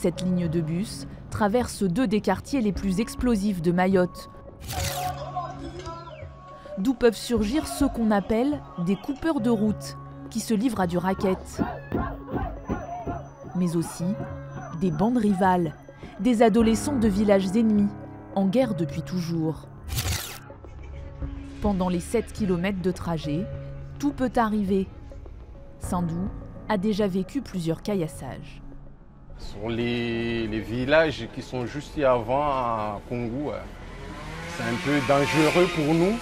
Cette ligne de bus traverse 2 des quartiers les plus explosifs de Mayotte, d'où peuvent surgir ceux qu'on appelle des coupeurs de route, qui se livrent à du racket. Mais aussi des bandes rivales, des adolescents de villages ennemis, en guerre depuis toujours. Pendant les 7 km de trajet, tout peut arriver. Sindou a déjà vécu plusieurs caillassages. Sur les villages qui sont juste avant à Congo, c'est un peu dangereux pour nous.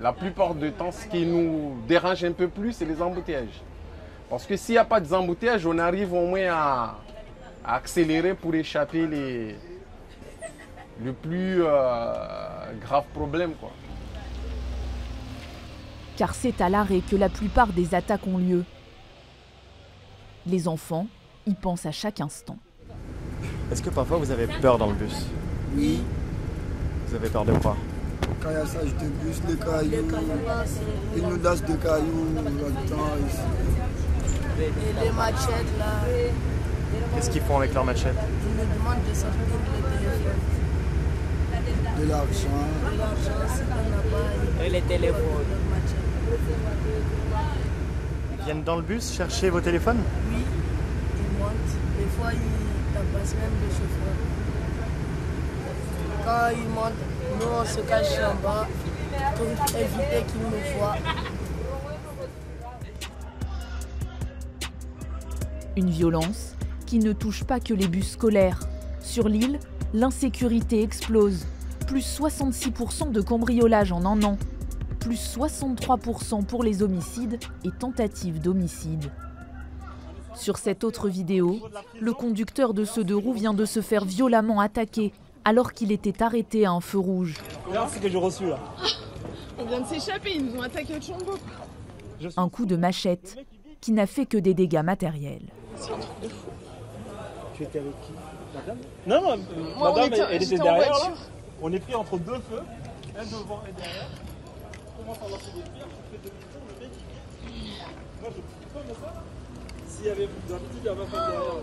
La plupart du temps, ce qui nous dérange un peu plus, c'est les embouteillages. Parce que s'il n'y a pas d'embouteillages, on arrive au moins à accélérer pour échapper le plus grave problème, quoi. Car c'est à l'arrêt que la plupart des attaques ont lieu. Les enfants y pensent à chaque instant. Est-ce que parfois vous avez peur dans le bus? Oui. Vous avez peur de quoi? Quand il y a ça, de bus, les cailloux, ils nous lâchent des cailloux là-dedans ici. Et les machettes là. Qu'est-ce qu'ils font avec leurs machettes? Ils nous demandent de sortir les téléphones. De l'argent. De l'argent, si on n'a pas. Et les téléphones. Ils viennent dans le bus chercher vos téléphones? Oui, ils montent. Des fois, ils tabassent même le chauffeur. Quand ils montent, nous on se cache en bas pour éviter qu'ils nous voient. Une violence qui ne touche pas que les bus scolaires. Sur l'île, l'insécurité explose. Plus 66% de cambriolages en un an. Plus 63% pour les homicides et tentatives d'homicide. Sur cette autre vidéo, le conducteur de ce 2 roues vient de se faire violemment attaquer alors qu'il était arrêté à un feu rouge. Regarde ce que j'ai reçu là. On vient de s'échapper, ils nous ont attaqué au Chombo. Un coup de machette qui n'a fait que des dégâts matériels. C'est un truc de fou. Tu étais avec qui? Madame? Non, Moi, madame, elle était j'étais en derrière là. voiture. On est pris entre 2 feux, un devant et derrière. On commence à lancer des pierres, je fais demi-tour, le mec. Moi je ne pas mais ça. S'il y avait d'habitude, il y avait un derrière.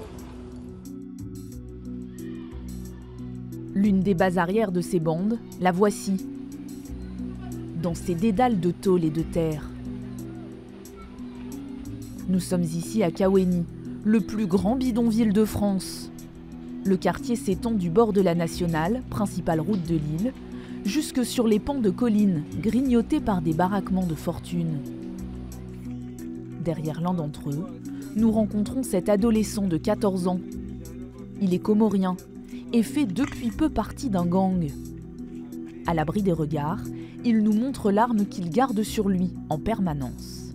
L'une des bases arrières de ces bandes, la voici. Dans ces dédales de tôle et de terre. Nous sommes ici à Kaweni, le plus grand bidonville de France. Le quartier s'étend du bord de la nationale, principale route de l'île, jusque sur les pans de collines, grignotés par des baraquements de fortune. Derrière l'un d'entre eux, nous rencontrons cet adolescent de 14 ans. Il est comorien et fait depuis peu partie d'un gang. À l'abri des regards, il nous montre l'arme qu'il garde sur lui en permanence.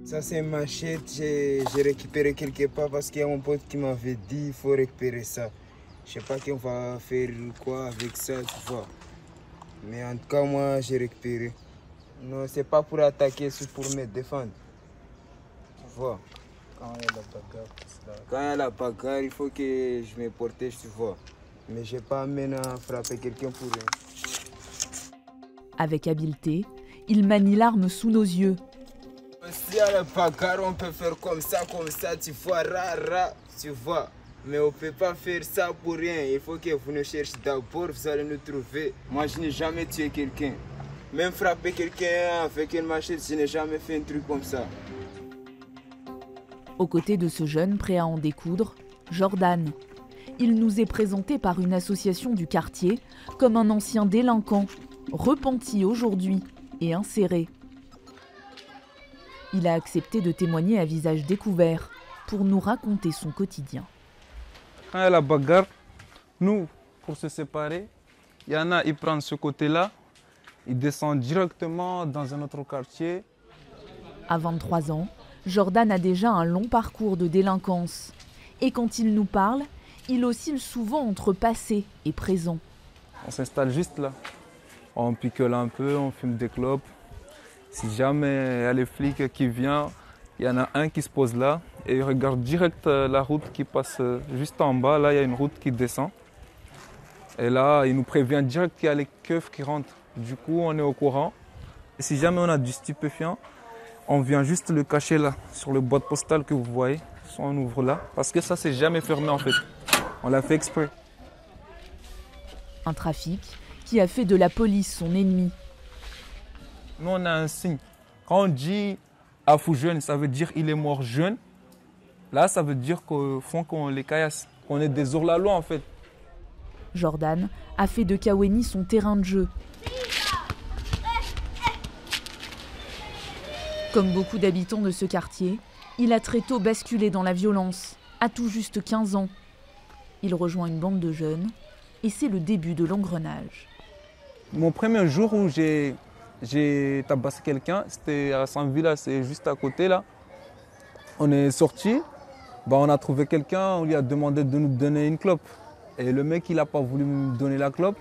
Ça c'est une machette, j'ai récupéré quelque part parce qu'il y a mon pote qui m'avait dit il faut récupérer ça. Je sais pas qu'on va faire quoi avec ça, tu vois. Mais en tout cas, moi j'ai récupéré. Non, c'est pas pour attaquer, c'est pour me défendre. Tu vois. Quand il y a la bagarre, il faut que je me protège, tu vois. Mais j'ai pas maintenant frappé quelqu'un pour rien. Avec habileté, il manie l'arme sous nos yeux. S'il y a la bagarre, on peut faire comme ça, tu vois, tu vois. Mais on peut pas faire ça pour rien. Il faut que vous nous cherchiez d'abord, vous allez nous trouver. Moi, je n'ai jamais tué quelqu'un. Même frapper quelqu'un avec une machette, je n'ai jamais fait un truc comme ça. Aux côtés de ce jeune prêt à en découdre, Jordan. Il nous est présenté par une association du quartier comme un ancien délinquant, repenti aujourd'hui et inséré. Il a accepté de témoigner à visage découvert pour nous raconter son quotidien. Quand il y a la bagarre, nous, pour se séparer, il y en a, ils prennent ce côté-là, ils descendent directement dans un autre quartier. À 23 ans, Jordan a déjà un long parcours de délinquance. Et quand il nous parle, il oscille souvent entre passé et présent. On s'installe juste là, on picole un peu, on fume des clopes. Si jamais il y a les flics qui viennent, il y en a un qui se pose là et il regarde direct la route qui passe juste en bas. Là, il y a une route qui descend. Et là, il nous prévient direct qu'il y a les keufs qui rentrent. Du coup, on est au courant. Et si jamais on a du stupéfiant, on vient juste le cacher là, sur le boîte postale que vous voyez, on ouvre là, parce que ça c'est jamais fermé en fait. On l'a fait exprès. Un trafic qui a fait de la police son ennemi. Nous on a un signe. Quand on dit à fou jeune, ça veut dire il est mort jeune. Là, ça veut dire qu'au fond qu'on les caillasse, qu'on est des hors-la-loi en fait. Jordan a fait de Kaweni son terrain de jeu. Comme beaucoup d'habitants de ce quartier, il a très tôt basculé dans la violence, à tout juste 15 ans. Il rejoint une bande de jeunes et c'est le début de l'engrenage. Mon premier jour où j'ai tabassé quelqu'un, c'était à Saint-Villa, c'est juste à côté là. On est sorti, on a trouvé quelqu'un, on lui a demandé de nous donner une clope. Et le mec, il n'a pas voulu me donner la clope.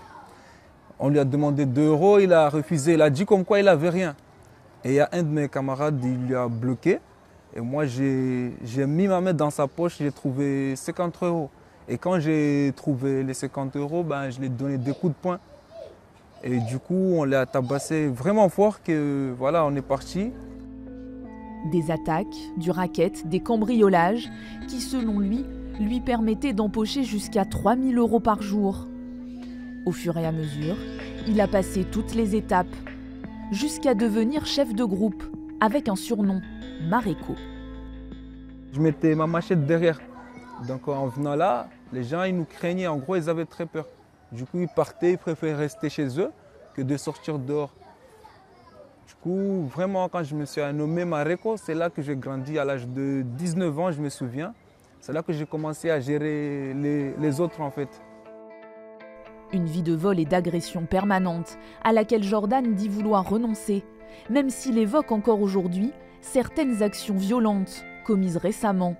On lui a demandé 2 €, il a refusé, il a dit comme quoi il n'avait rien. Et il y a un de mes camarades, il lui a bloqué. Et moi, j'ai mis ma main dans sa poche, j'ai trouvé 50 €. Et quand j'ai trouvé les 50 €, je lui ai donné des coups de poing. Et du coup, on l'a tabassé vraiment fort que voilà, on est parti. Des attaques, du racket, des cambriolages qui, selon lui permettaient d'empocher jusqu'à 3 000 € par jour. Au fur et à mesure, il a passé toutes les étapes, jusqu'à devenir chef de groupe, avec un surnom, Mareko. Je mettais ma machette derrière. Donc en venant là, les gens ils nous craignaient, en gros ils avaient très peur. Du coup ils partaient, ils préféraient rester chez eux que de sortir dehors. Du coup, vraiment quand je me suis nommé Mareko, c'est là que j'ai grandi à l'âge de 19 ans, je me souviens. C'est là que j'ai commencé à gérer les autres en fait. Une vie de vol et d'agression permanente à laquelle Jordan dit vouloir renoncer, même s'il évoque encore aujourd'hui certaines actions violentes commises récemment.